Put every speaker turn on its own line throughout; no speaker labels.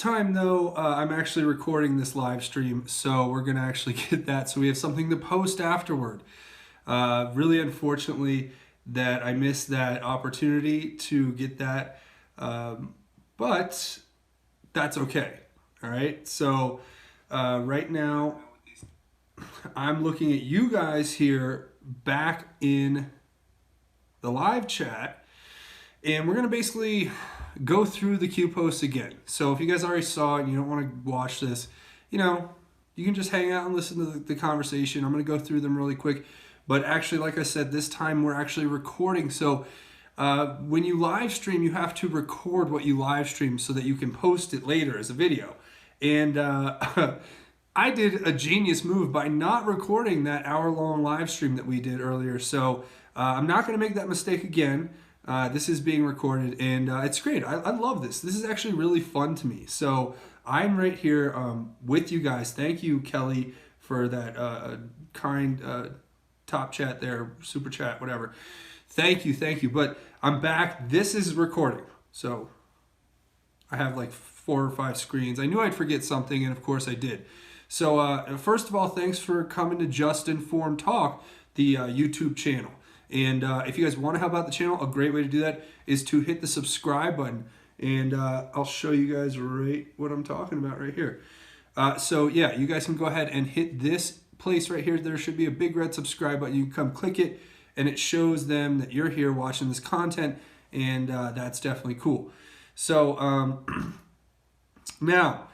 time though, I'm actually recording this live stream, so we're gonna actually get that, so we have something to post afterward. Really unfortunately that I missed that opportunity to get that, but that's okay. All right, so right now I'm looking at you guys here back in the live chat, and we're gonna basically go through the Q posts again. So if you guys already saw it and you don't want to watch this, you know, you can just hang out and listen to the conversation. I'm going to go through them really quick. But actually, like I said, this time we're actually recording. So when you live stream, you have to record what you live stream so that you can post it later as a video. And I did a genius move by not recording that hour-long live stream that we did earlier. So I'm not going to make that mistake again. This is being recorded, and it's great. I love this. This is actually really fun to me. So I'm right here with you guys. Thank you, Kelly, for that kind top chat there, super chat, whatever. Thank you. But I'm back. This is recording. So I have like 4 or 5 screens. I knew I'd forget something, and of course I did. So first of all, thanks for coming to Just Informed Talk, the YouTube channel. And if you guys want to help out the channel, a great way to do that is to hit the subscribe button. And I'll show you guys right what I'm talking about right here. So yeah, you guys can go ahead and hit this place right here. There should be a big red subscribe button. You can come click it, and it shows them that you're here watching this content, and that's definitely cool. So now,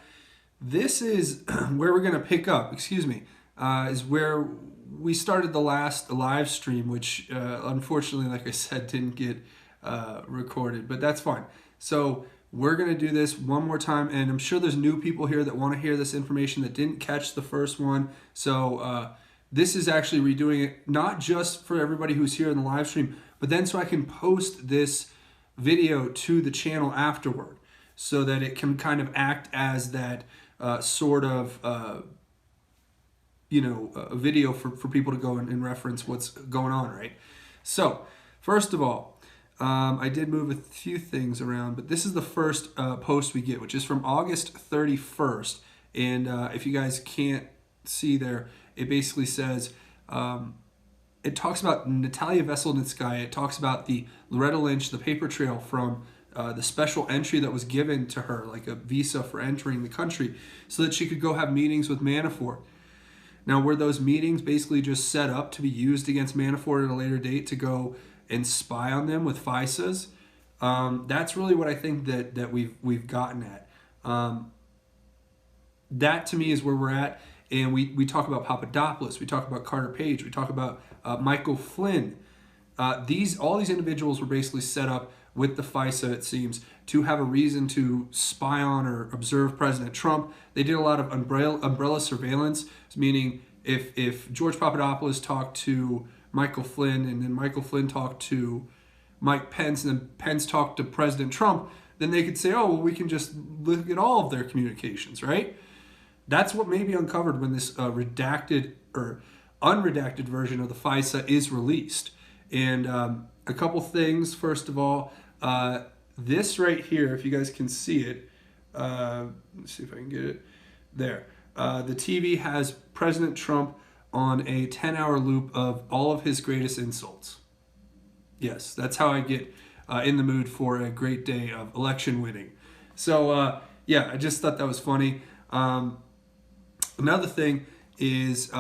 this is where we're going to pick up, is where we started the last live stream, which unfortunately, like I said, didn't get recorded, but that's fine. So we're going to do this one more time, and I'm sure there's new people here that want to hear this information that didn't catch the first one. So this is actually redoing it, not just for everybody who's here in the live stream, but then so I can post this video to the channel afterward so that it can kind of act as that sort of a video for people to go and reference what's going on, right? So, first of all, I did move a few things around, but this is the first post we get, which is from August 31st. And if you guys can't see there, it basically says, it talks about Natalia Veselnitskaya. It talks about the Loretta Lynch, the paper trail from the special entry that was given to her, like a visa for entering the country, so that she could go have meetings with Manafort. Now, were those meetings basically just set up to be used against Manafort at a later date to go and spy on them with FISAs? That's really what I think that we've gotten at. That to me is where we're at. And we talk about Papadopoulos, we talk about Carter Page, we talk about Michael Flynn. All these individuals were basically set up with the FISA, it seems, to have a reason to spy on or observe President Trump. They did a lot of umbrella surveillance, meaning if George Papadopoulos talked to Michael Flynn, and then Michael Flynn talked to Mike Pence, and then Pence talked to President Trump, then they could say, oh, well, we can just look at all of their communications, right? That's what may be uncovered when this redacted or unredacted version of the FISA is released. And a couple things, first of all, this right here, if you guys can see it, let's see if I can get it there. The TV has President Trump on a 10-hour loop of all of his greatest insults. Yes, that's how I get in the mood for a great day of election winning. So yeah, I just thought that was funny. Another thing is,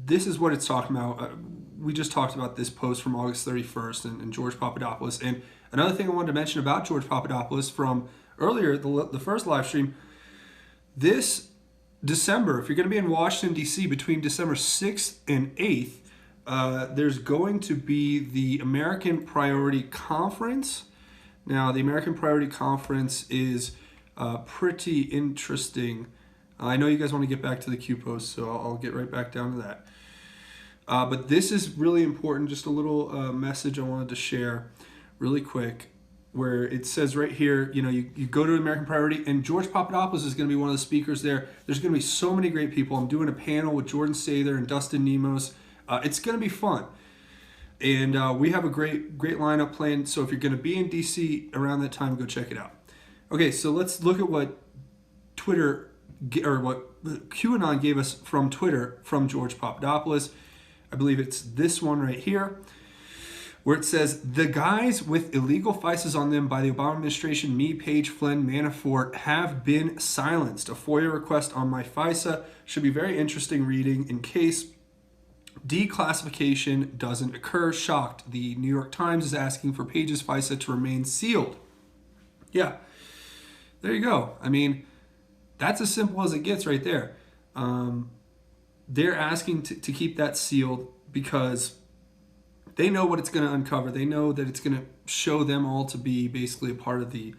this is what it's talking about. We just talked about this post from August 31st and George Papadopoulos. And another thing I wanted to mention about George Papadopoulos from earlier, the first live stream, this December, if you're going to be in Washington, D.C. between December 6th and 8th, there's going to be the American Priority Conference. Now, the American Priority Conference is pretty interesting. I know you guys want to get back to the Q post, so I'll get right back down to that. But this is really important, just a little message I wanted to share really quick, where it says right here, you go to American Priority, and George Papadopoulos is going to be one of the speakers there. There's going to be so many great people. I'm doing a panel with Jordan Sather and Dustin Nemos. It's going to be fun. And we have a great lineup planned, so if you're going to be in D.C. around that time, go check it out. Okay, so let's look at what Twitter, or what QAnon gave us from Twitter from George Papadopoulos. I believe it's this one right here, where it says, the guys with illegal FISAs on them by the Obama administration, me, Page, Flynn, Manafort, have been silenced. A FOIA request on my FISA should be very interesting reading in case declassification doesn't occur. Shocked. The New York Times is asking for Page's FISA to remain sealed. Yeah, there you go. I mean, that's as simple as it gets right there. They're asking to keep that sealed because they know what it's going to uncover. They know that it's going to show them all to be basically a part of the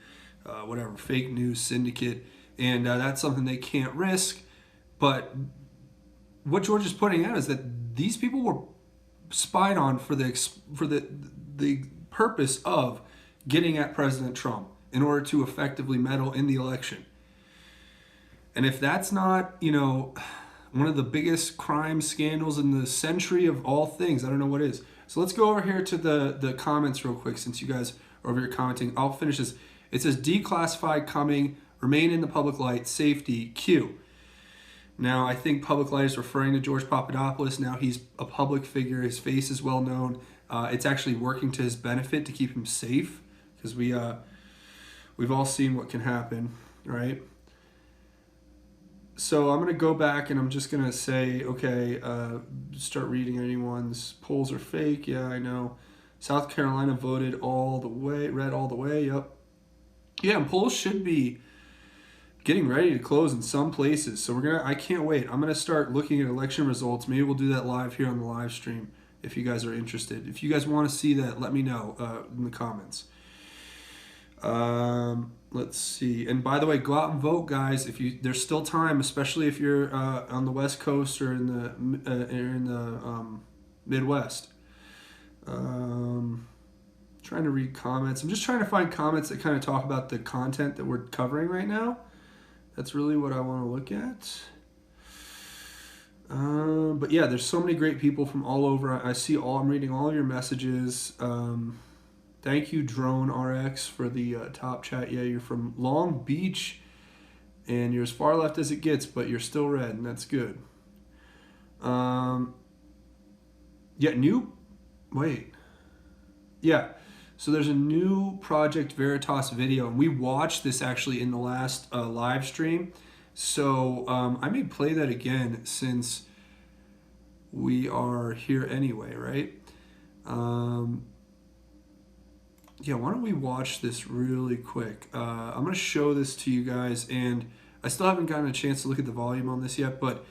whatever fake news syndicate, and that's something they can't risk. But what George is pointing out is that these people were spied on for the purpose of getting at President Trump in order to effectively meddle in the election. And if that's not, one of the biggest crime scandals in the century of all things, I don't know what is. So let's go over here to the comments real quick, since you guys are over here commenting. I'll finish this. It says, declassified coming, remain in the public light, safety, Q. Now, I think public light is referring to George Papadopoulos. Now he's a public figure. His face is well known. It's actually working to his benefit to keep him safe, because we've all seen what can happen, right? So I'm going to go back and I'm just going to say, okay, start reading anyone's polls are fake. Yeah, I know. South Carolina voted all the way, red all the way. Yep. Yeah, and polls should be getting ready to close in some places. So I can't wait. I'm going to start looking at election results. Maybe we'll do that live here on the live stream if you guys are interested. If you guys want to see that, let me know in the comments. Let's see. And by the way, go out and vote, guys. There's still time, especially if you're on the West Coast or in the Midwest. Trying to read comments. I'm just trying to find comments that kind of talk about the content that we're covering right now. That's really what I want to look at. But yeah, there's so many great people from all over. I'm reading all of your messages. Thank you, Drone RX, for the top chat. Yeah, you're from Long Beach, and you're as far left as it gets, but you're still red, and that's good. So there's a new Project Veritas video, and we watched this actually in the last live stream. So I may play that again since we are here anyway, right? Yeah, why don't we watch this really quick? I'm going to show this to you guys, and I still haven't gotten a chance to look at the volume on this yet, but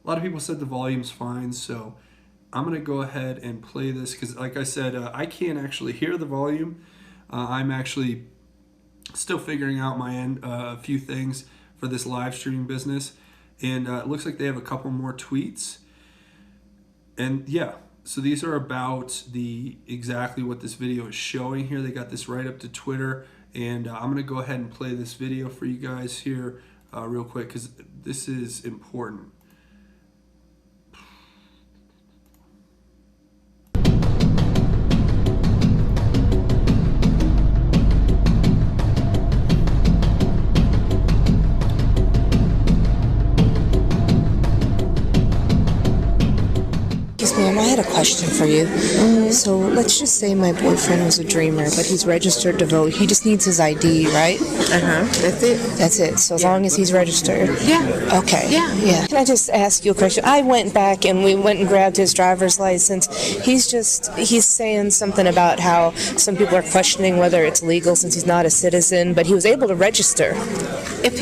a lot of people said the volume's fine, so I'm going to go ahead and play this because, like I said, I can't actually hear the volume. I'm actually still figuring out my end, a few things for this live streaming business, and it looks like they have a couple more tweets. And yeah, so these are about exactly what this video is showing here. They got this right up to Twitter, and I'm going to go ahead and play this video for you guys here real quick because this is important.
Yes, ma'am, I had a question for you. So let's just say my boyfriend was a dreamer, but he's registered to vote. He just needs his ID, right?
That's it.
That's it. So as long as he's registered.
Yeah.
Okay.
Yeah.
Can I just ask you a question? I went back and we went and grabbed his driver's license. He's saying something about how some people are questioning whether it's legal since he's not a citizen, but he was able to register.
If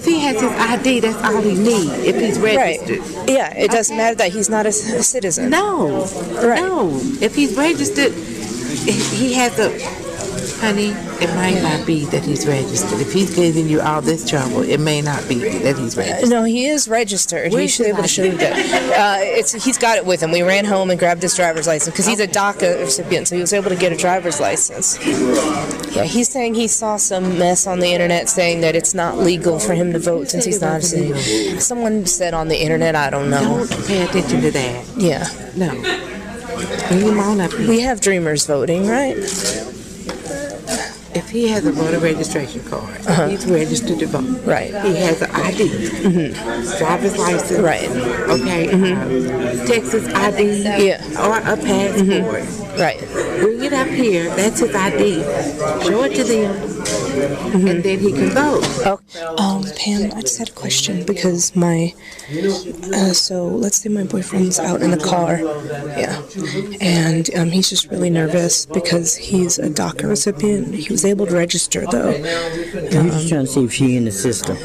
he has his ID, that's all he needs. If he's registered.
Right. Yeah, it doesn't matter that he's not a citizen.
No.
Right.
No. If he's registered, he has a... Honey, it might not be that he's registered. If he's giving you all this trouble, it may not be that he's registered.
No, he is registered. He should be able to show you that. He's got it with him. We ran home and grabbed his driver's license because he's a DACA recipient, so he was able to get a driver's license. Yeah, he's saying he saw some mess on the internet saying that it's not legal for him to vote since he's not a citizen. Someone said on the internet, I don't know.
Don't pay attention to that.
Yeah.
No. Come on up here.
We have dreamers voting, right?
if he has a voter registration card, he's registered to vote.
Right.
He has an ID, driver's license.
Right.
Okay. Texas ID.
Yeah.
Or a passport.
Right.
Bring it up here. That's his ID. Show it to them, and then he can vote.
Pam, I just had a question because so let's say my boyfriend's out in the car, and he's just really nervous because he's a DACA recipient. He was able to register though.
I'm just trying to see if she's in the system.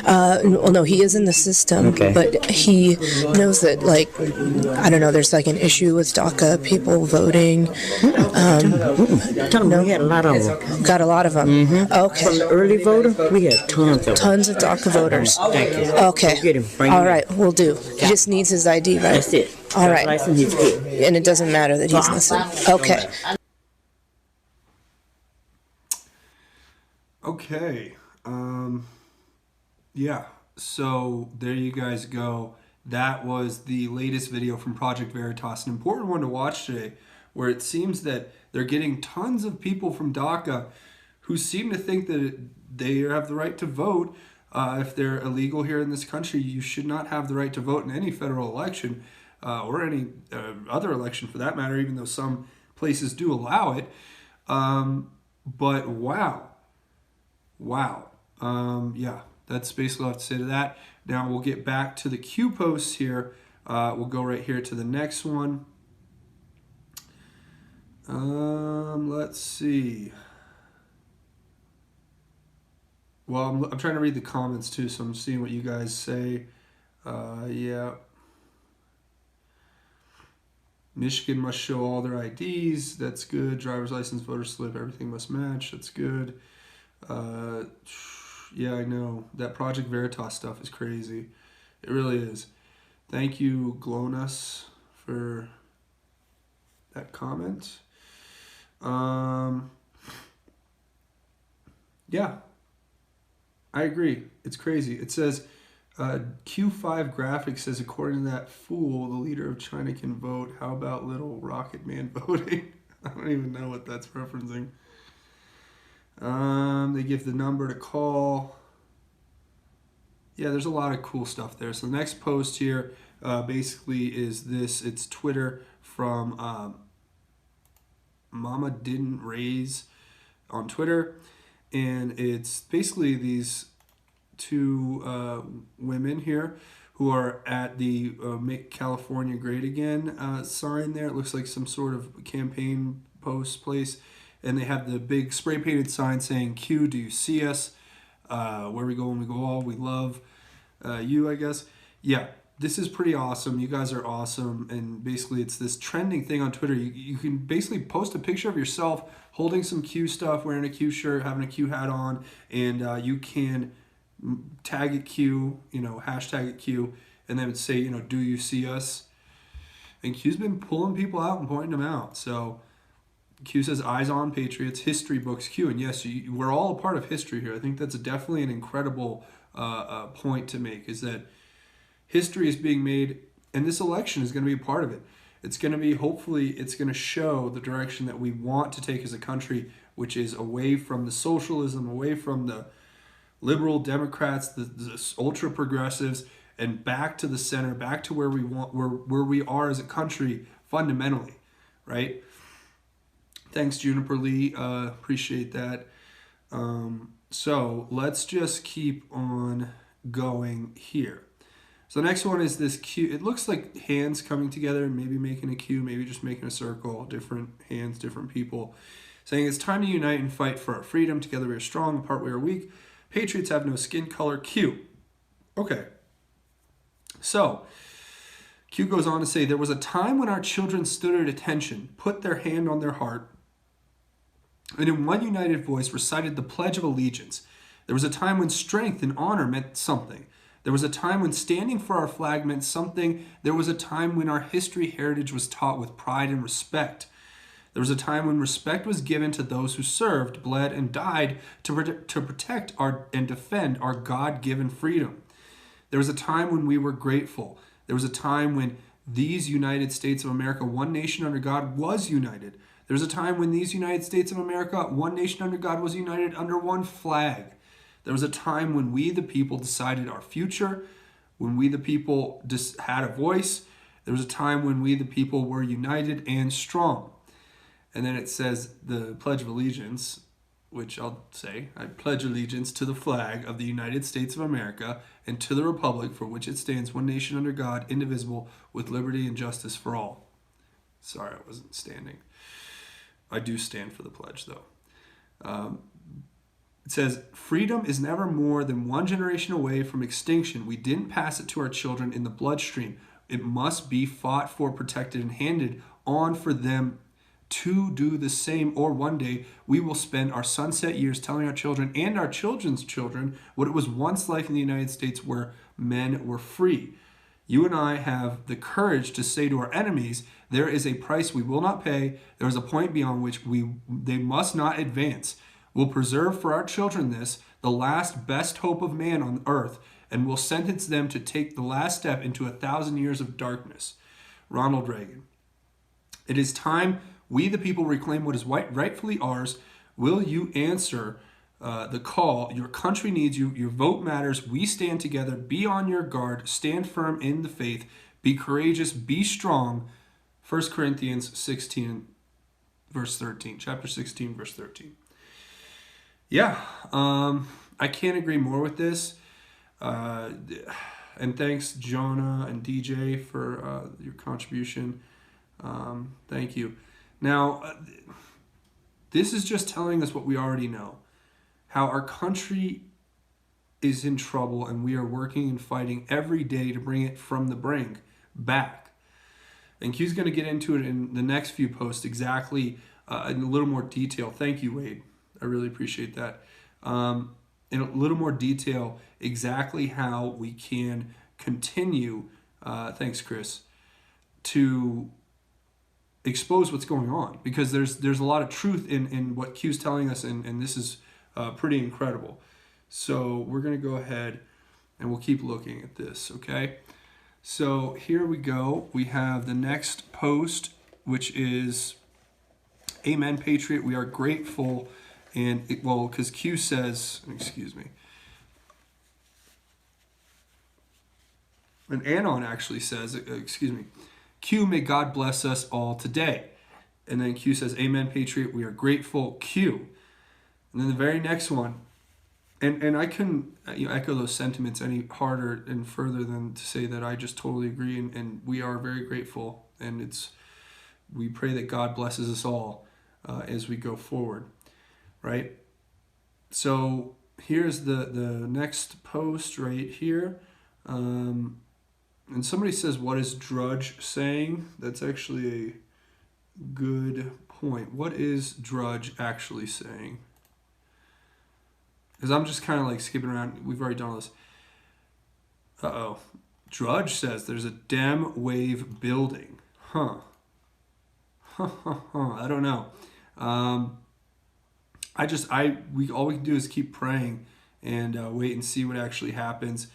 Well, no, he is in the system,
Okay.
but he knows that, like, I don't know, there's like an issue with DACA people voting.
Tell them we had a lot of them.
Got a lot of them. Okay.
From the early voter, we had tons of them.
Tons of DACA voters.
Thank you.
Okay.
Go get him. Bring
All
him in.
right, we'll do. He just needs his ID, right?
That's it.
All right.
License, he's good.
And it doesn't matter that he's missing. Okay.
Okay. Yeah. So there you guys go. That was the latest video from Project Veritas, an important one to watch today, where it seems that they're getting tons of people from DACA who seem to think that they have the right to vote. If they're illegal here in this country, you should not have the right to vote in any federal election or any other election for that matter, even though some places do allow it. But wow. Yeah, that's basically all I have to say to that. Now we'll get back to the Q posts here. We'll go right here to the next one. Let's see. Well, I'm trying to read the comments too, so I'm seeing what you guys say. Yeah. Michigan must show all their IDs. That's good. Driver's license, voter slip, everything must match. That's good. Yeah, I know. That Project Veritas stuff is crazy. It really is. Thank you, GLONASS, for that comment. Yeah, I agree. It's crazy. It says, Q5 Graphics says, according to that fool, the leader of China can vote. How about little Rocket Man voting? I don't even know what that's referencing. They give the number to call. Yeah, there's a lot of cool stuff there. So the next post here basically is this. It's Twitter from Mama Didn't Raise on Twitter. And it's basically these two women here who are at the Make California Great Again sign there. It looks like some sort of campaign post place. And they have the big spray painted sign saying, Q, do you see us? Where we go when we go all, we love you, I guess. Yeah, this is pretty awesome. You guys are awesome. And basically it's this trending thing on Twitter. You can basically post a picture of yourself holding some Q stuff, wearing a Q shirt, having a Q hat on, and you can tag it Q, hashtag it Q, and then say, do you see us? And Q's been pulling people out and pointing them out. So Q says, eyes on Patriots, history books Q. And yes, we're all a part of history here. I think that's definitely an incredible point to make, is that history is being made, and this election is going to be a part of it. It's going to be, hopefully, it's going to show the direction that we want to take as a country, which is away from the socialism, away from the liberal Democrats, the ultra progressives, and back to the center, back to where we want, where we are as a country fundamentally, right? Thanks, Juniper Lee. Appreciate that. So let's just keep on going here. So the next one is this Q. It looks like hands coming together, maybe making a Q, maybe just making a circle, different hands, different people. Saying it's time to unite and fight for our freedom. Together we are strong, apart we are weak. Patriots have no skin color. Q. Okay. So Q goes on to say, there was a time when our children stood at attention, put their hand on their heart, and in one united voice recited the Pledge of Allegiance. There was a time when strength and honor meant something. There was a time when standing for our flag meant something. There was a time when our history heritage was taught with pride and respect. There was a time when respect was given to those who served, bled, and died to protect and defend our God-given freedom. There was a time when we were grateful. There was a time when these United States of America, one nation under God, was united. There's a time when these United States of America, one nation under God, was united under one flag. There was a time when we, the people, decided our future, when we, the people, had a voice. There was a time when we, the people, were united and strong. And then it says the Pledge of Allegiance, which I'll say, I pledge allegiance to the flag of the United States of America and to the republic for which it stands, one nation under God, indivisible, with liberty and justice for all. Sorry, I wasn't standing. I do stand for the pledge, though. It says, freedom is never more than one generation away from extinction. We didn't pass it to our children in the bloodstream. It must be fought for, protected, and handed on for them to do the same, or one day we will spend our sunset years telling our children and our children's children what it was once like in the United States where men were free. You and I have the courage to say to our enemies, there is a price we will not pay. There is a point beyond which they must not advance. We'll preserve for our children this, the last best hope of man on earth, and will sentence them to take the last step into 1,000 years of darkness. Ronald Reagan. It is time we, the people, reclaim what is rightfully ours. Will you answer the call? Your country needs you. Your vote matters. We stand together. Be on your guard. Stand firm in the faith. Be courageous. Be strong. 1 Corinthians 16, verse 13. Chapter 16, verse 13. Yeah, I can't agree more with this. And thanks, Jonah and DJ, for your contribution. Thank you. Now, this is just telling us what we already know. How our country is in trouble and we are working and fighting every day to bring it from the brink back. And Q's going to get into it in the next few posts exactly in a little more detail. Thank you, Wade. I really appreciate that. In a little more detail, exactly how we can continue, thanks, Chris, to expose what's going on. Because there's a lot of truth in what Q's telling us, and this is pretty incredible. So we're going to go ahead and we'll keep looking at this, okay? So here we go. We have the next post, which is, Amen, Patriot. We are grateful. And, because Q says, excuse me, and Anon actually says, Q, may God bless us all today. And then Q says, Amen, Patriot, we are grateful, Q. And then the very next one, and I couldn't echo those sentiments any harder and further than to say that I just totally agree, and we are very grateful, and we pray that God blesses us all as we go forward. Right? So here's the next post right here. And somebody says, what is Drudge saying? That's actually a good point. What is Drudge actually saying? Because I'm just kind of like skipping around. We've already done all this. Uh-oh. Drudge says there's a Dem wave building. Huh. I don't know. All we can do is keep praying and wait and see what actually happens.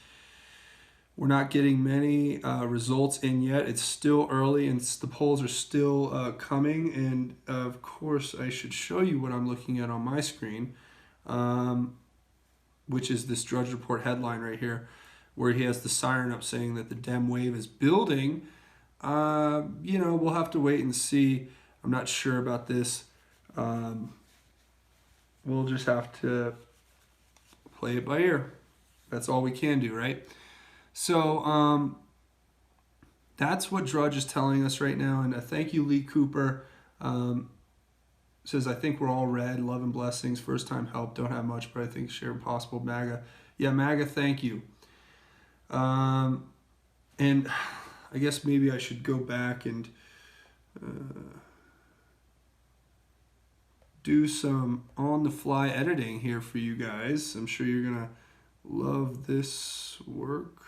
We're not getting many results in yet. It's still early and the polls are still coming. And of course, I should show you what I'm looking at on my screen, which is this Drudge Report headline right here, where he has the siren up saying that the Dem wave is building. We'll have to wait and see. I'm not sure about this. We'll just have to play it by ear. That's all we can do, right? So that's what Drudge is telling us right now. And thank you, Lee Cooper. Says, I think we're all red. Love and blessings. First time help. Don't have much, but I think share possible. MAGA. Yeah, MAGA, thank you. And I guess maybe I should go back and do some on-the-fly editing here for you guys. I'm sure you're going to love this work.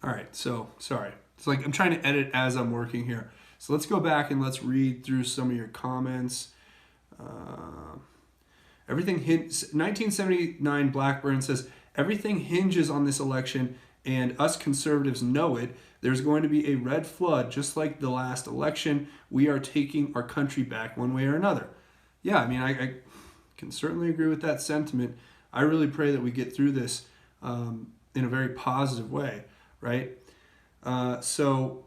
All right, so sorry. It's like I'm trying to edit as I'm working here. So let's go back and let's read through some of your comments. Everything hints. 1979 Blackburn says, Everything hinges on this election, and us conservatives know it. There's going to be a red flood, just like the last election. We are taking our country back one way or another. Yeah, I mean, I can certainly agree with that sentiment. I really pray that we get through this in a very positive way, right? So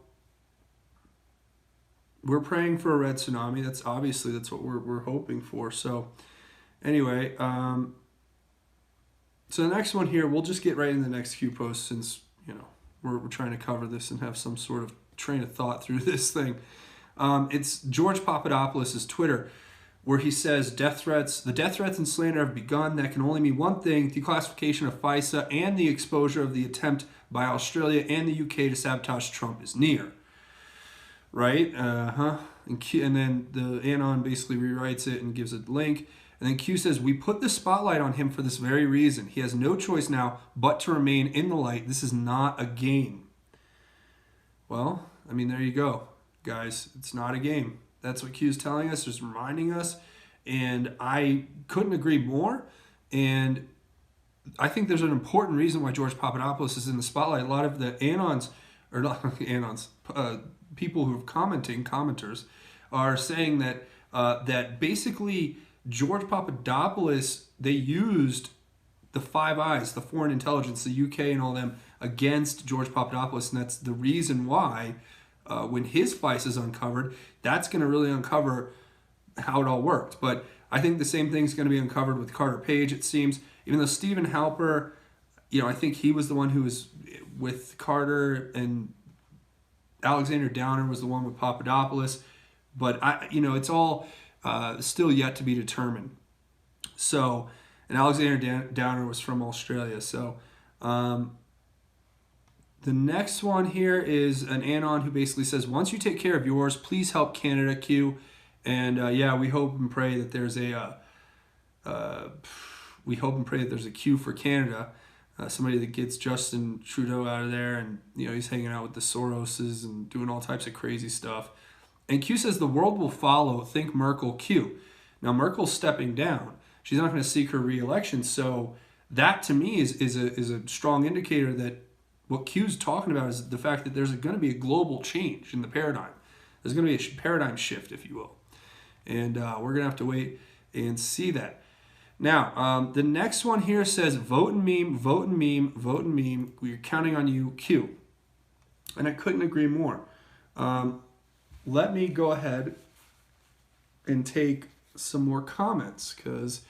we're praying for a red tsunami. That's what we're hoping for. So anyway, so the next one here, we'll just get right in the next few posts since, we're trying to cover this and have some sort of train of thought through this thing. It's George Papadopoulos' Twitter, where he says, the death threats and slander have begun. That can only mean one thing: declassification of FISA and the exposure of the attempt by Australia and the UK to sabotage Trump is near. Right? And then the Anon basically rewrites it and gives a link. And then Q says, we put the spotlight on him for this very reason. He has no choice now but to remain in the light. This is not a game. Well, I mean, there you go, guys. It's not a game. That's what Q's telling us, just reminding us. And I couldn't agree more. And I think there's an important reason why George Papadopoulos is in the spotlight. A lot of the people who are commenters, are saying that that basically George Papadopoulos, they used the Five Eyes, the foreign intelligence, the UK and all them, against George Papadopoulos, and that's the reason why when his FISA is uncovered, that's going to really uncover how it all worked. But I think the same thing is going to be uncovered with Carter Page, it seems. Even though Stephen Halper, I think he was the one who was with Carter, and Alexander Downer was the one with Papadopoulos. But it's all still yet to be determined. So, and Alexander Downer was from Australia. So, the next one here is an Anon who basically says, once you take care of yours, please help Canada, Q. And we hope and pray that there's a Q for Canada. Somebody that gets Justin Trudeau out of there, and he's hanging out with the Soroses and doing all types of crazy stuff. And Q says the world will follow. Think Merkel, Q. Now Merkel's stepping down. She's not going to seek her re-election. So that to me is a strong indicator that what Q's talking about is the fact that there's going to be a global change in the paradigm. There's going to be a paradigm shift, if you will. And we're going to have to wait and see that. Now, the next one here says, vote and meme, vote and meme, vote and meme. We're counting on you, Q. And I couldn't agree more. Let me go ahead and take some more comments, because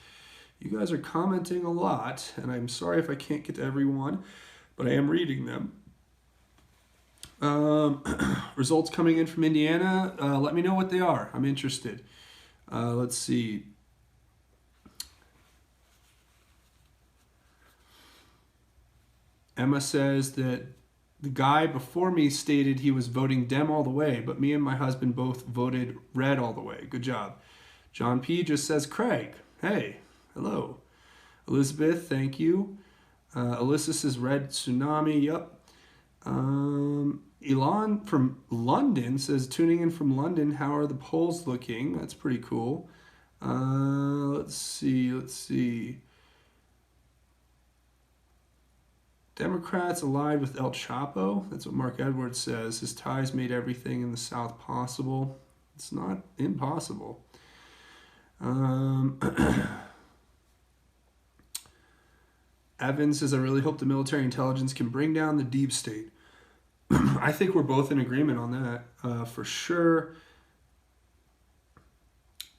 you guys are commenting a lot, and I'm sorry if I can't get to everyone, but I am reading them. Results coming in from Indiana. Let me know what they are. I'm interested. Let's see. Emma says that the guy before me stated he was voting Dem all the way, but me and my husband both voted red all the way. Good job. John P. just says, Craig. Hey, hello. Elizabeth, thank you. Alyssa says red tsunami. Yep. Elon from London says, tuning in from London. How are the polls looking? That's pretty cool. Let's see. Democrats allied with El Chapo. That's what Mark Edwards says. His ties made everything in the South possible. It's not impossible. Evan says, I really hope the military intelligence can bring down the deep state. I think we're both in agreement on that, for sure.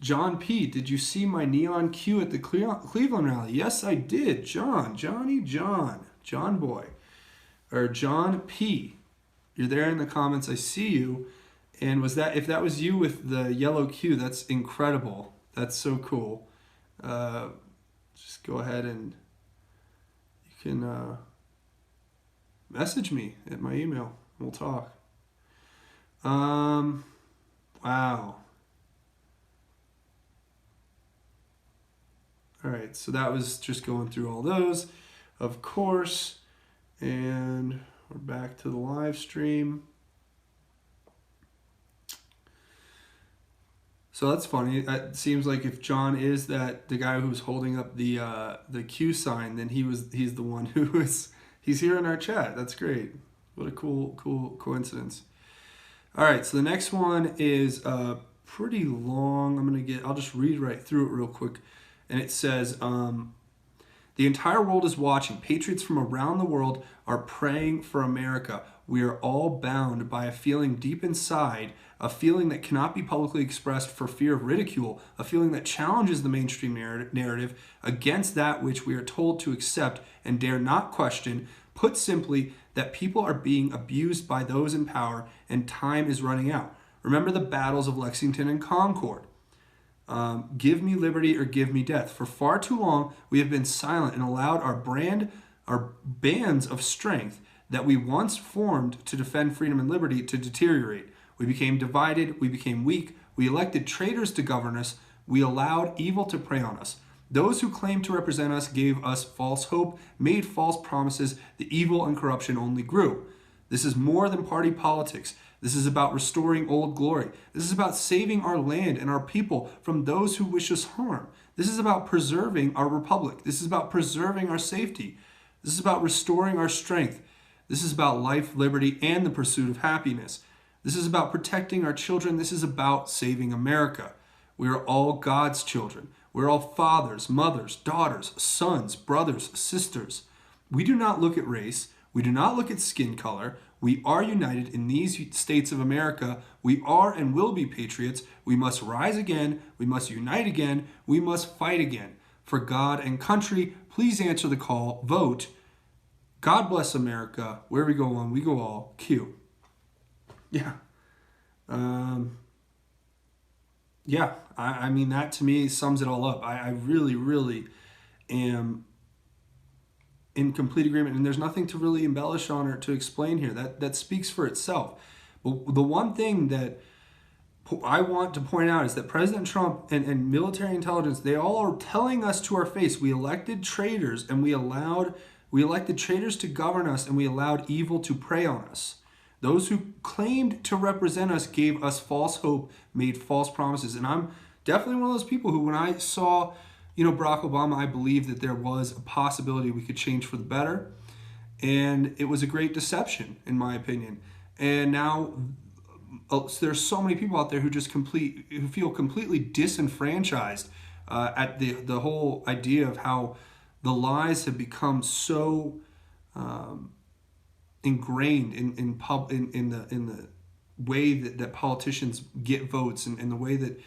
John P., did you see my neon Q at the Cleveland rally? Yes, I did. John boy, or John P. You're there in the comments. I see you. And if that was you with the yellow Q, that's incredible. That's so cool. Just go ahead and you can message me at my email. We'll talk. Wow. All right, so that was just going through all those, of course, and we're back to the live stream. So that's funny. It seems like if John is the guy who's holding up the Q sign, then he's the one he's here in our chat. That's great. What a cool coincidence. All right, so the next one is pretty long. I'll just read right through it real quick. And it says, the entire world is watching. Patriots from around the world are praying for America. We are all bound by a feeling deep inside, a feeling that cannot be publicly expressed for fear of ridicule, a feeling that challenges the mainstream narrative against that which we are told to accept and dare not question. Put simply, that people are being abused by those in power and time is running out. Remember the battles of Lexington and Concord. Give me liberty or give me death. For far too long, we have been silent and allowed our bands of strength that we once formed to defend freedom and liberty to deteriorate. We became divided. We became weak. We elected traitors to govern us. We allowed evil to prey on us. Those who claimed to represent us gave us false hope, made false promises. The evil and corruption only grew. This is more than party politics. This is about restoring old glory. This is about saving our land and our people from those who wish us harm. This is about preserving our republic. This is about preserving our safety. This is about restoring our strength. This is about life, liberty, and the pursuit of happiness. This is about protecting our children. This is about saving America. We are all God's children. We're all fathers, mothers, daughters, sons, brothers, sisters. We do not look at race. We do not look at skin color. We are united in these states of America. We are and will be patriots. We must rise again. We must unite again. We must fight again. For God and country, please answer the call. Vote. God bless America. Where we go one, we go all. Q. Yeah. Yeah, I mean, that to me sums it all up. I really, really am in complete agreement, and there's nothing to really embellish on or to explain here. That speaks for itself. But the one thing that I want to point out is that President Trump and military intelligence, they all are telling us to our face, we elected traitors and we elected traitors to govern us, and we allowed evil to prey on us. Those who claimed to represent us gave us false hope, made false promises. And I'm definitely one of those people who, when I saw, Barack Obama, I believed that there was a possibility we could change for the better. And it was a great deception, in my opinion. And now there's so many people out there who who feel completely disenfranchised at the whole idea of how the lies have become so ingrained in the way that politicians get votes and the way that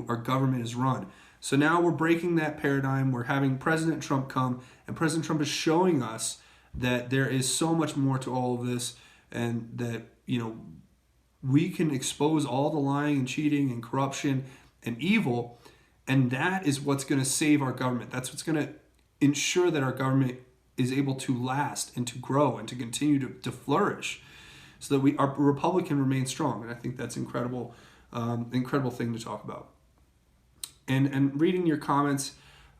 our government is run. So now we're breaking that paradigm. We're having President Trump come, and President Trump is showing us that there is so much more to all of this, and that we can expose all the lying and cheating and corruption and evil, and that is what's going to save our government. That's what's going to ensure that our government is able to last and to grow and to continue to flourish, so that our republic can remain strong. And I think that's incredible thing to talk about. And reading your comments,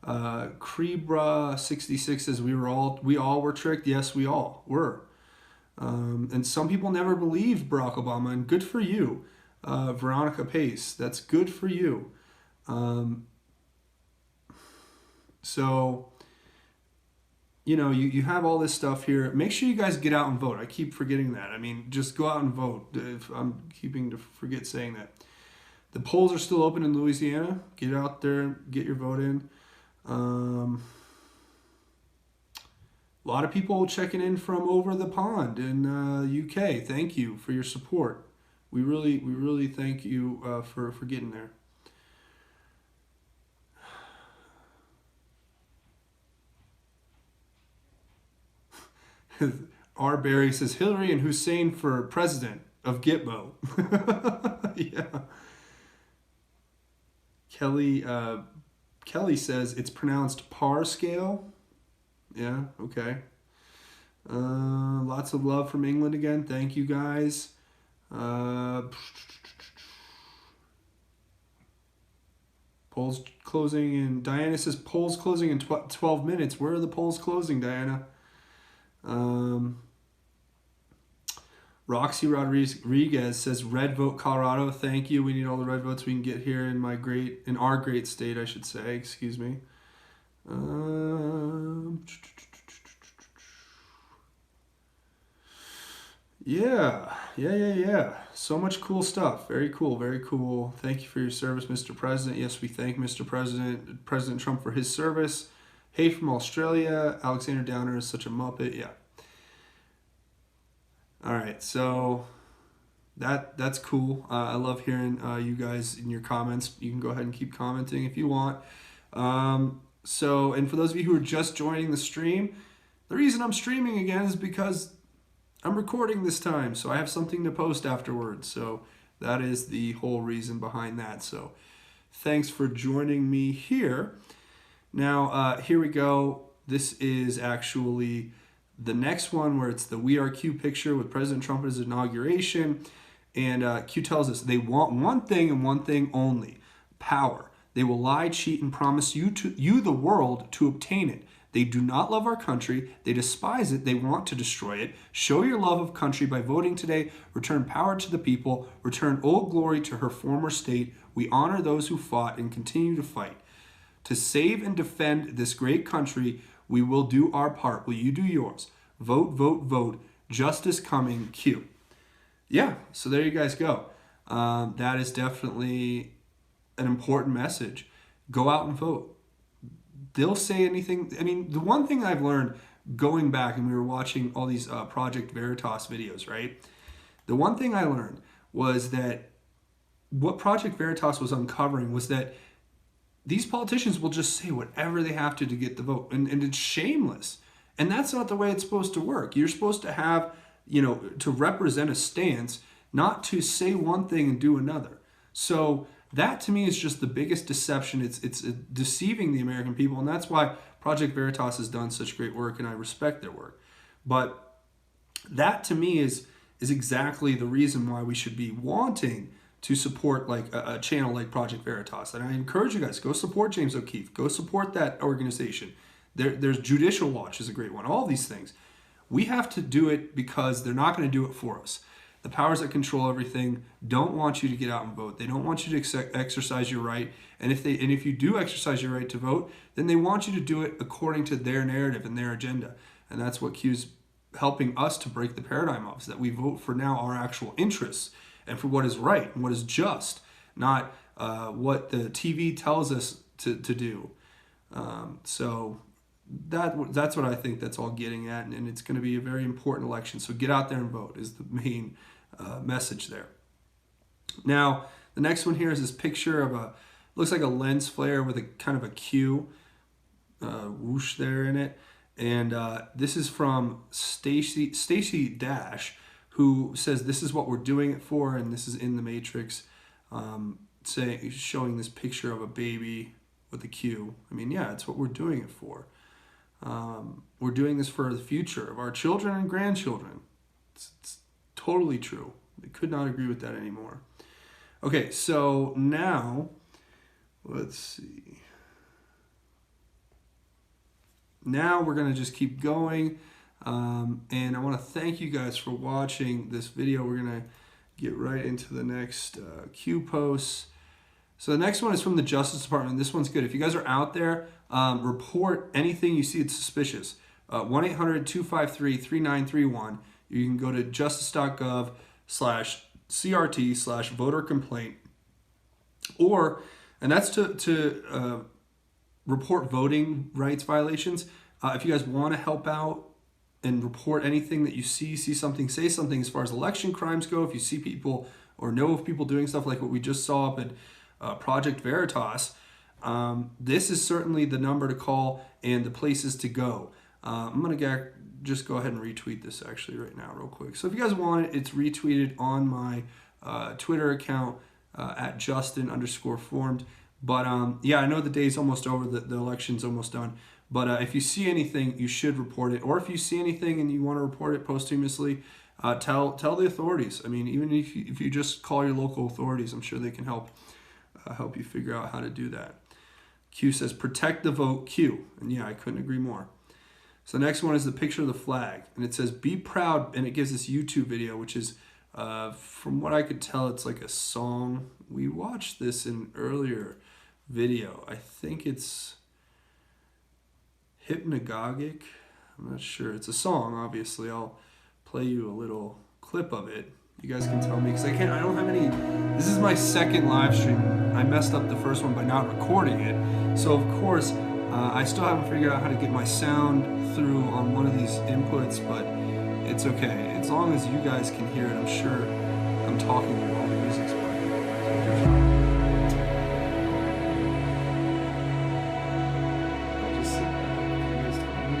Crebra66 says we all were tricked. Yes, we all were. And some people never believed Barack Obama, and good for you, Veronica Pace. That's good for you. So, you have all this stuff here. Make sure you guys get out and vote. I keep forgetting that. I mean, just go out and vote. If I'm keeping to forget saying that. The polls are still open in Louisiana. Get out there, get your vote in. A lot of people checking in from over the pond in UK. Thank you for your support. We really thank you for getting there. R. Barry says Hillary and Hussein for president of Gitmo. Yeah. Kelly says it's pronounced par scale. Yeah, okay. Lots of love from England again. Thank you guys. Polls closing in. Diana says polls closing in 12 minutes. Where are the polls closing, Diana? Roxy Rodriguez says, red vote Colorado. Thank you. We need all the red votes we can get here in our great state, I should say. Excuse me. Yeah. So much cool stuff. Very cool, very cool. Thank you for your service, Mr. President. Yes, we thank Mr. President Trump for his service. Hey from Australia. Alexander Downer is such a muppet. Yeah. All right, so that's cool. I love hearing you guys in your comments. You can go ahead and keep commenting if you want. And for those of you who are just joining the stream, the reason I'm streaming again is because I'm recording this time, so I have something to post afterwards. So that is the whole reason behind that. So thanks for joining me here. Now, here we go. This is actually the next one where it's the We Are Q picture with President Trump at his inauguration. And Q tells us they want one thing and one thing only, power. They will lie, cheat, and promise you the world to obtain it. They do not love our country. They despise it. They want to destroy it. Show your love of country by voting today. Return power to the people. Return old glory to her former state. We honor those who fought and continue to fight. To save and defend this great country, we will do our part. Will you do yours? Vote, vote, vote. Justice coming, Q. Yeah, so there you guys go. That is definitely an important message. Go out and vote. They'll say anything. I mean, the one thing I've learned going back, and we were watching all these Project Veritas videos, right? The one thing I learned was that what Project Veritas was uncovering was that these politicians will just say whatever they have to get the vote. And it's shameless. And that's not the way it's supposed to work. You're supposed to have, to represent a stance, not to say one thing and do another. So that to me is just the biggest deception. It's deceiving the American people. And that's why Project Veritas has done such great work, and I respect their work. But that to me is exactly the reason why we should be wanting to support like a channel like Project Veritas. And I encourage you guys, go support James O'Keefe. Go support that organization. There's Judicial Watch is a great one. All these things. We have to do it because they're not going to do it for us. The powers that control everything don't want you to get out and vote. They don't want you to exercise your right. And if you do exercise your right to vote, then they want you to do it according to their narrative and their agenda. And that's what Q's helping us to break the paradigm of, is that we vote for now our actual interests and for what is right and what is just, not what the TV tells us to do. So that's what I think that's all getting at, and it's going to be a very important election. So get out there and vote is the main message there. Now, the next one here is this picture of looks like a lens flare with a kind of a Q whoosh there in it. And this is from Stacy Dash, who says this is what we're doing it for, and this is in the Matrix, showing this picture of a baby with a Q. I mean, yeah, it's what we're doing it for. We're doing this for the future of our children and grandchildren. It's totally true. I could not agree with that anymore. Okay, so now, let's see. Now we're going to just keep going. And I want to thank you guys for watching this video. We're going to get right into the next Q posts. So the next one is from the Justice Department. This one's good. If you guys are out there, report anything you see that's suspicious. 1-800-253-3931. You can go to justice.gov/CRT/voter complaint. And that's to report voting rights violations. If you guys want to help out and report anything that you see something, say something as far as election crimes go. If you see people or know of people doing stuff like what we just saw up at Project Veritas, this is certainly the number to call and the places to go. I'm going to just go ahead and retweet this actually right now real quick. So if you guys want it, it's retweeted on my Twitter account at Justin_formed. But yeah, I know the day's almost over, the election's almost done. But if you see anything, you should report it. Or if you see anything and you want to report it posthumously, tell the authorities. I mean, even if you just call your local authorities, I'm sure they can help you figure out how to do that. Q says, protect the vote, Q. And yeah, I couldn't agree more. So the next one is the picture of the flag, and it says, "Be proud," and it gives this YouTube video, which is, from what I could tell, it's like a song. We watched this in earlier video. I think it's Hypnagogic. I'm not sure. It's a song, obviously. I'll play you a little clip of it. You guys can tell me, because I don't have any. This is my second live stream. I messed up the first one by not recording it. So, of course, I still haven't figured out how to get my sound through on one of these inputs, but it's okay. As long as you guys can hear it, I'm sure I'm talking while the music's playing. I'll just sit back. You guys tell me.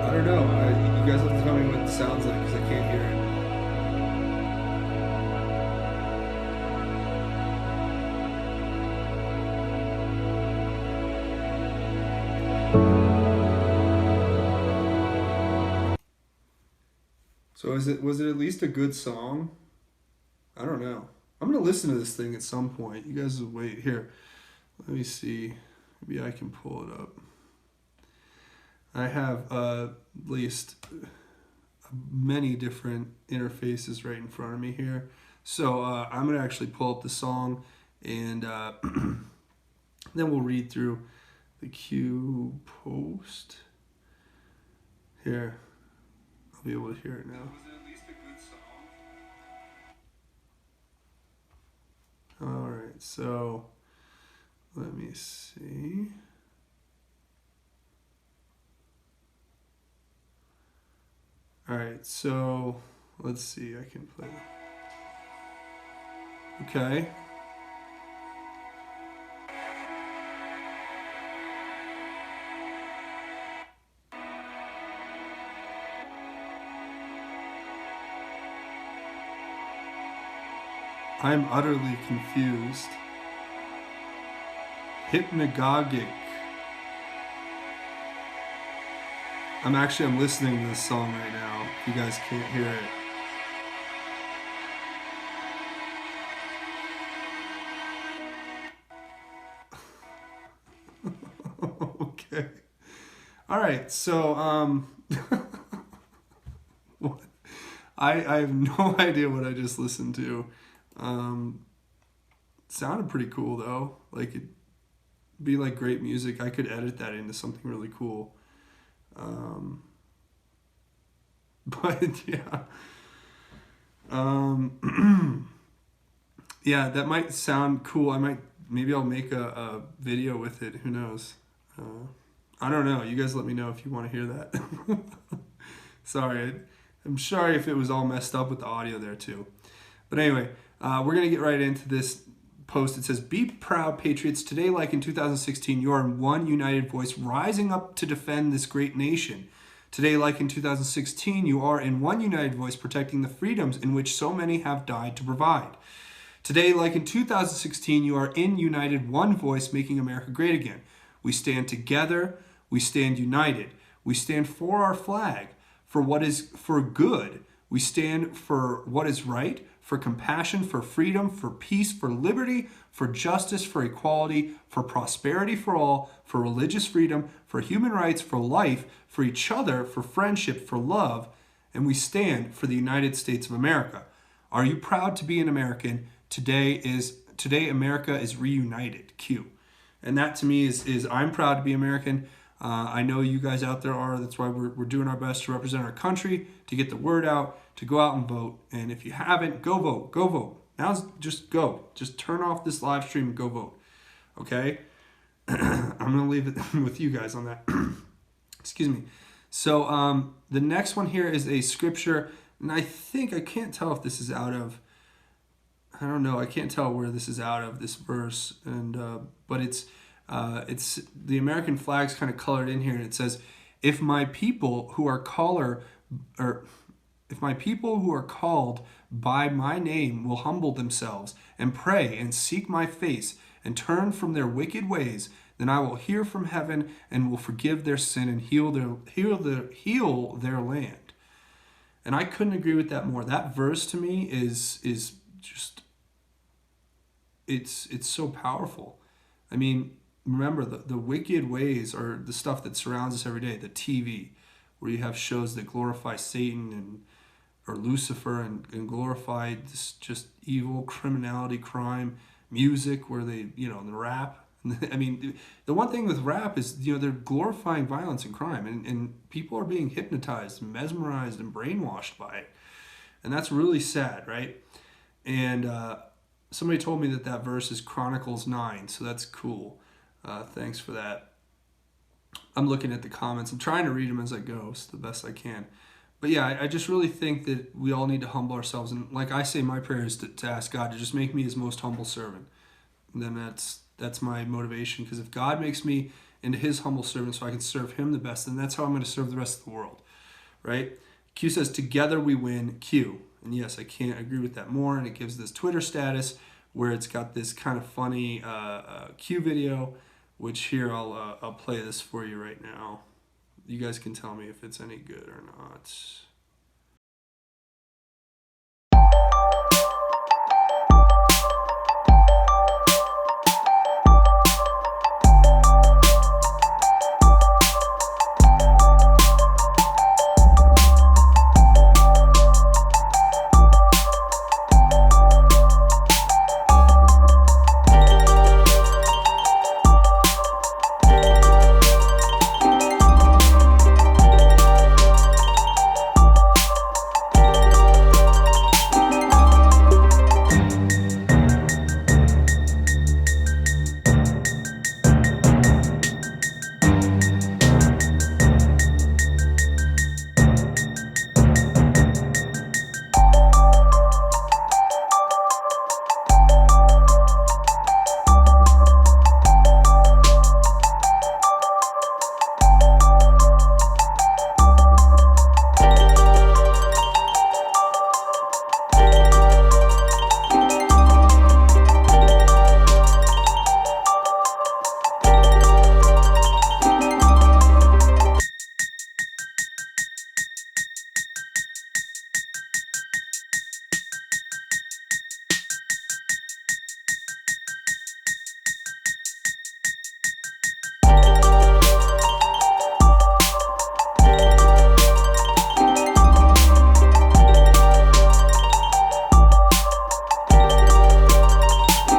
I don't know. You guys have to tell me what it sounds like, because I can't hear it. So was it at least a good song? I don't know. I'm gonna listen to this thing at some point. You guys will wait here. Let me see. Maybe I can pull it up. I have at least many different interfaces right in front of me here. So I'm gonna actually pull up the song, and then we'll read through the Q post. Here, I'll be able to hear it now. Was it at least a good song? All right, so let me see. All right, so let's see. I can play. Okay. I'm utterly confused. Hypnagogic. I'm listening to this song right now. If you guys can't hear it. Okay. All right. So what? I have no idea what I just listened to. Sounded pretty cool though. Like it'd be like great music. I could edit that into something really cool. But yeah. Yeah, that might sound cool. Maybe I'll make a video with it. Who knows? I don't know. You guys let me know if you want to hear that. Sorry. I'm sorry if it was all messed up with the audio there too. But anyway, we're going to get right into this post. It says, "Be proud, Patriots. Today, like in 2016, you are in one united voice, rising up to defend this great nation. Today, like in 2016, you are in one united voice, protecting the freedoms in which so many have died to provide. Today, like in 2016, you are in united one voice, making America great again. We stand together. We stand united. We stand for our flag, for what is for good. We stand for what is right, for compassion, for freedom, for peace, for liberty, for justice, for equality, for prosperity for all, for religious freedom, for human rights, for life, for each other, for friendship, for love, and we stand for the United States of America. Are you proud to be an American? Today America is reunited. Q." And that to me is I'm proud to be American. I know you guys out there are. That's why we're doing our best to represent our country, to get the word out, to go out and vote. And if you haven't, go vote. Go vote. Now just go. Just turn off this live stream and go vote. Okay? I'm going to leave it with you guys on that. Excuse me. So the next one here is a scripture. And I can't tell if this is out of, I don't know. I can't tell where this is out of, this verse. And but it's the American flag's kind of colored in here, and it says, if my people who are called by my name will humble themselves and pray and seek my face and turn from their wicked ways, then I will hear from heaven and will forgive their sin and heal their land." And I couldn't agree with that more. That verse to me is just, it's so powerful. I mean, remember, the wicked ways are the stuff that surrounds us every day. The TV, where you have shows that glorify Satan or Lucifer and glorify this just evil, criminality, crime. Music, where they, the rap. I mean, the one thing with rap is, they're glorifying violence and crime, and people are being hypnotized, mesmerized, and brainwashed by it. And that's really sad, right? And somebody told me that verse is Chronicles 9, so that's cool. Thanks for that. I'm looking at the comments. I'm trying to read them as I go, so the best I can. But yeah, I just really think that we all need to humble ourselves. And like I say, my prayer is to ask God to just make me his most humble servant. And then that's my motivation. Because if God makes me into his humble servant so I can serve him the best, then that's how I'm going to serve the rest of the world. Right? Q says, together we win, Q. And yes, I can't agree with that more. And it gives this Twitter status where it's got this kind of funny Q video, which here I'll play this for you right now. You guys can tell me if it's any good or not.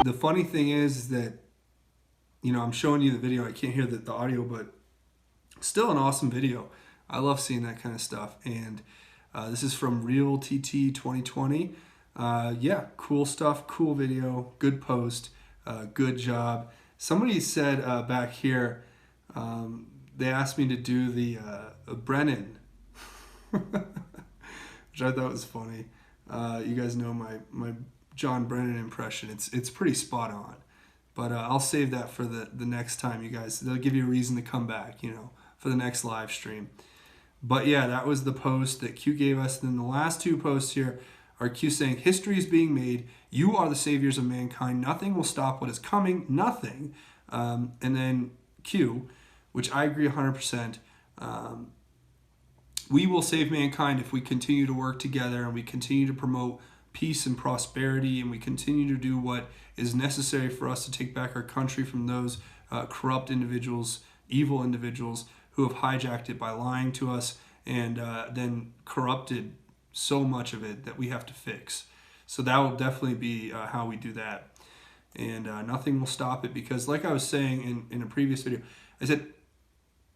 The funny thing is that, I'm showing you the video. I can't hear the audio, but still an awesome video. I love seeing that kind of stuff. And this is from Real TT 2020. Yeah, cool stuff, cool video, good post, good job. Somebody said back here, they asked me to do the Brennan, which I thought was funny. You guys know my John Brennan impression. It's pretty spot on. But I'll save that for the next time, you guys. They'll give you a reason to come back, for the next live stream. But yeah, that was the post that Q gave us. And then the last two posts here are Q saying, history is being made. You are the saviors of mankind. Nothing will stop what is coming. Nothing. And then Q, which I agree 100%. We will save mankind if we continue to work together and we continue to promote peace and prosperity, and we continue to do what is necessary for us to take back our country from those corrupt individuals, evil individuals who have hijacked it by lying to us and then corrupted so much of it that we have to fix. So that will definitely be how we do that. And nothing will stop it, because like I was saying in a previous video, I said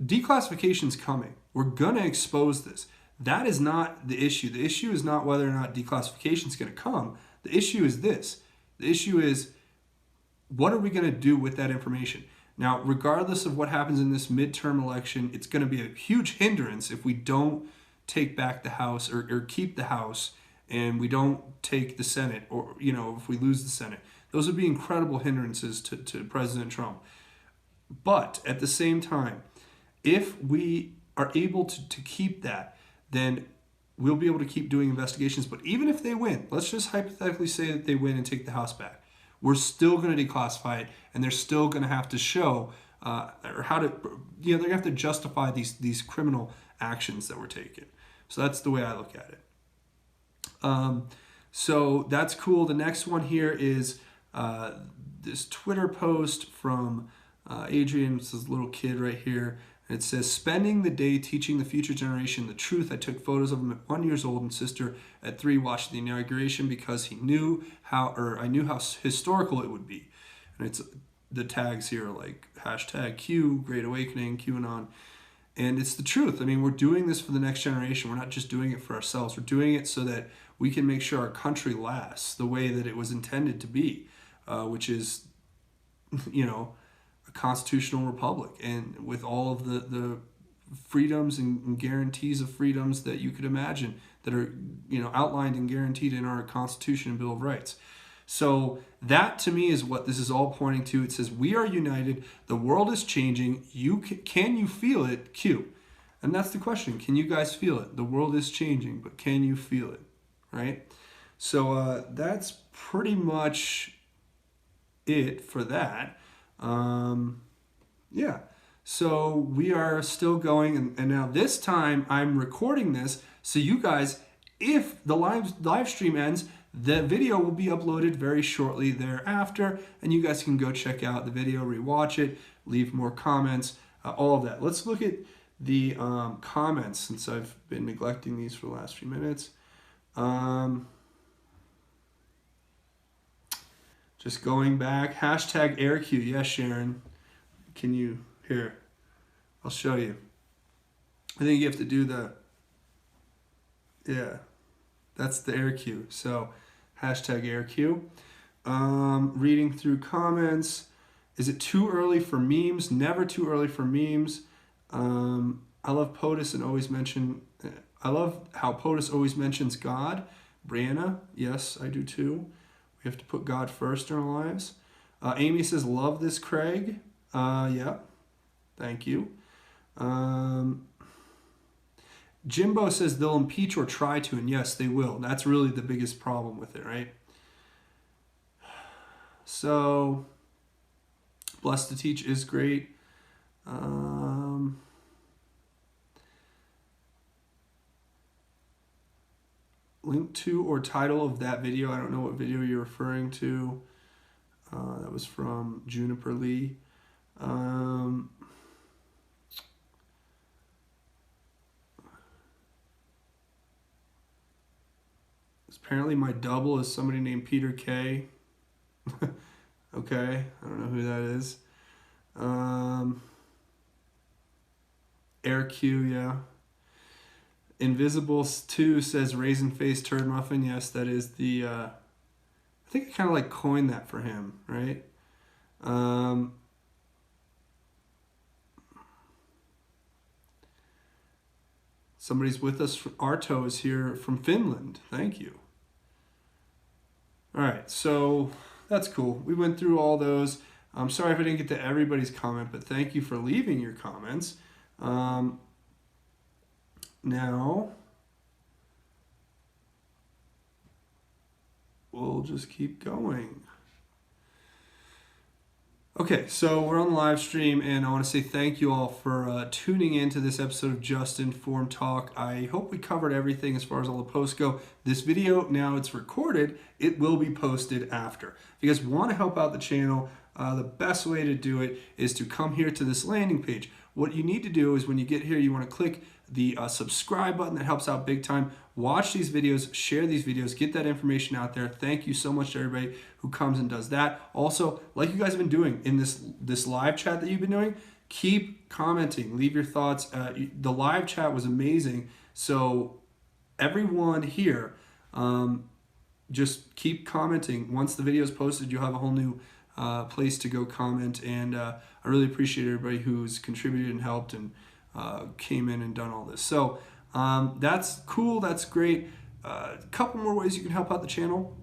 declassification is coming. We're going to expose this. That is not the issue. The issue is not whether or not declassification is going to come. The issue is this. The issue is, what are we going to do with that information? Now, regardless of what happens in this midterm election, it's going to be a huge hindrance if we don't take back the House or keep the House, and we don't take the Senate, or, if we lose the Senate. Those would be incredible hindrances to President Trump. But at the same time, if we are able to keep that, then we'll be able to keep doing investigations. But even if they win, let's just hypothetically say that they win and take the House back, we're still going to declassify it, and they're still going to have to show or how to, they're going to have to justify these criminal actions that were taken. So that's the way I look at it. So that's cool. The next one here is this Twitter post from Adrian. It's this little kid right here. And it says, spending the day teaching the future generation the truth. I took photos of him at 1 year old and sister at 3 watching the inauguration because I knew how historical it would be. And it's the tags here like #Q, Great Awakening, QAnon. And it's the truth. I mean, we're doing this for the next generation. We're not just doing it for ourselves. We're doing it so that we can make sure our country lasts the way that it was intended to be, which is, a constitutional republic, and with all of the freedoms and guarantees of freedoms that you could imagine that are, outlined and guaranteed in our Constitution and Bill of Rights. So that to me is what this is all pointing to. It says, we are united. The world is changing. Can you feel it? Q. And that's the question. Can you guys feel it? The world is changing, but can you feel it? Right? So that's pretty much it for that. Yeah. So we are still going. And now this time I'm recording this. So you guys, if the live stream ends, the video will be uploaded very shortly thereafter, and you guys can go check out the video, rewatch it, leave more comments, all of that. Let's look at the comments, since I've been neglecting these for the last few minutes. Just going back, #AirQ. Yes, Sharon. Can you, here, I'll show you. I think you have to do that's the AirQ. So #AirQ. Reading through comments. Is it too early for memes? Never too early for memes. I love POTUS and always mention. I love how POTUS always mentions God. Brianna, yes, I do too. We have to put God first in our lives. Amy says, love this, Craig. Yeah, thank you. Jimbo says they'll impeach or try to, and yes, they will. That's really the biggest problem with it, right? So, Blessed to Teach is great. Link to or title of that video. I don't know what video you're referring to. That was from Juniper Lee. Apparently my double is somebody named Peter K. Okay, I don't know who that is. AirQ, yeah. Invisibles 2 says Raisin Face Turd Muffin. Yes, that is the, I think I kind of like coined that for him, right? Somebody's with us. Arto is here from Finland. Thank you. All right, so that's cool. We went through all those. I'm sorry if I didn't get to everybody's comment, but thank you for leaving your comments. Now, we'll just keep going. Okay, so we're on the live stream, and I want to say thank you all for tuning in to this episode of Just Informed Talk. I hope we covered everything as far as all the posts go. This video, now it's recorded, it will be posted after. If you guys want to help out the channel, the best way to do it is to come here to this landing page. What you need to do is when you get here, you want to click the subscribe button. That helps out big time. Watch these videos, share these videos, get that information out there. Thank you so much to everybody who comes and does that. Also, like you guys have been doing in this live chat that you've been doing, keep commenting, leave your thoughts. The live chat was amazing. So everyone here, just keep commenting. Once the video is posted, you'll have a whole new place to go comment. And I really appreciate everybody who's contributed and helped and came in and done all this. So that's cool. That's great. A couple more ways you can help out the channel.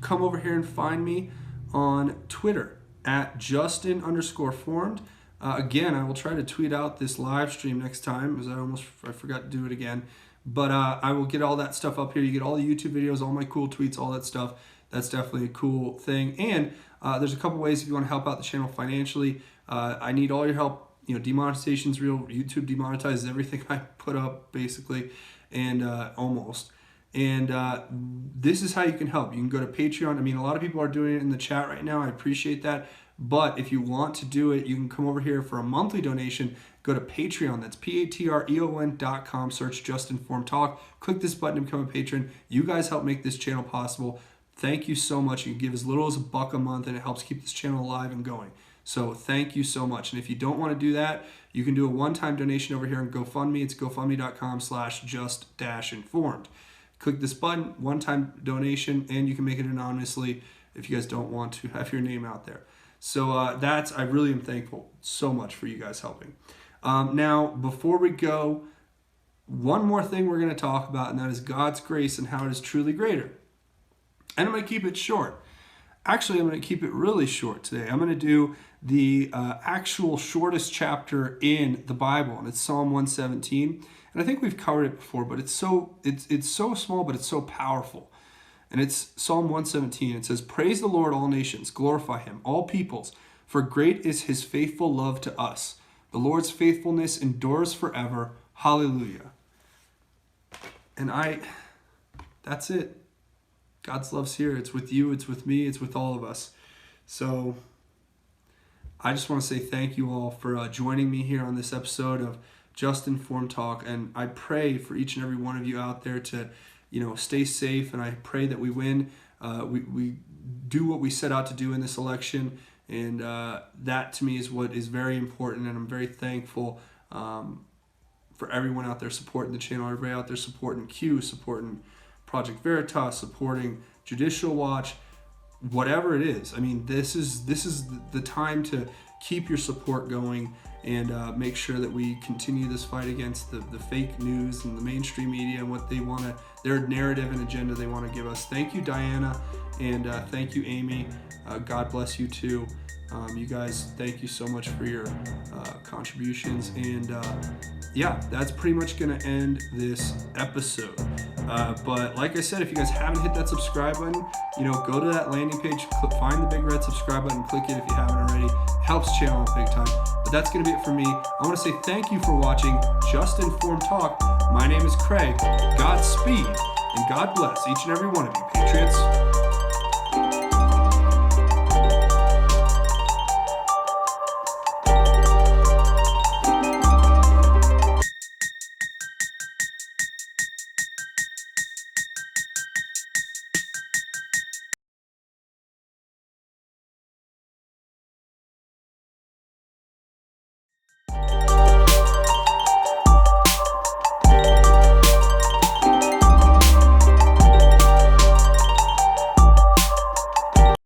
Come over here and find me on Twitter at Justin_formed. Again, I will try to tweet out this live stream next time, because I forgot to do it again. But I will get all that stuff up here. You get all the YouTube videos, all my cool tweets, all that stuff. That's definitely a cool thing. And there's a couple ways if you want to help out the channel financially. I need all your help. Demonetization's real. YouTube demonetizes everything I put up, basically, and almost. And this is how you can help. You can go to Patreon. I mean, a lot of people are doing it in the chat right now. I appreciate that. But if you want to do it, you can come over here for a monthly donation. Go to Patreon. That's patreon.com. Search Just Informed Talk. Click this button to become a patron. You guys help make this channel possible. Thank you so much. You can give as little as $1 a month, and it helps keep this channel alive and going. So thank you so much. And if you don't want to do that, you can do a one-time donation over here on GoFundMe. It's gofundme.com/just-informed. Click this button, one-time donation, and you can make it anonymously if you guys don't want to have your name out there. So I really am thankful so much for you guys helping. Now, before we go, one more thing we're going to talk about, and that is God's grace and how it is truly greater. And I'm going to keep it short. Actually, I'm going to keep it really short today. I'm going to do the actual shortest chapter in the Bible, and it's Psalm 117. And I think we've covered it before, but it's so small, but it's so powerful. And it's Psalm 117. It says, "Praise the Lord, all nations. Glorify him, all peoples. For great is his faithful love to us. The Lord's faithfulness endures forever. Hallelujah." And that's it. God's love's here. It's with you. It's with me. It's with all of us. So I just want to say thank you all for joining me here on this episode of Just Informed Talk. And I pray for each and every one of you out there to, stay safe. And I pray that we win. We do what we set out to do in this election. And that to me is what is very important. And I'm very thankful for everyone out there supporting the channel, everybody out there supporting Q, supporting Project Veritas, supporting Judicial Watch, whatever it is. I mean, this is the time to keep your support going and make sure that we continue this fight against the fake news and the mainstream media and what they want to, their narrative and agenda they want to give us. Thank you, Diana, and thank you, Amy. God bless you too. You guys, thank you so much for your contributions. And that's pretty much going to end this episode. But like I said, if you guys haven't hit that subscribe button, go to that landing page, find the big red subscribe button, click it if you haven't already. It helps the channel big time. But that's going to be it for me. I want to say thank you for watching Just Informed Talk. My name is Craig. Godspeed and God bless each and every one of you, Patriots.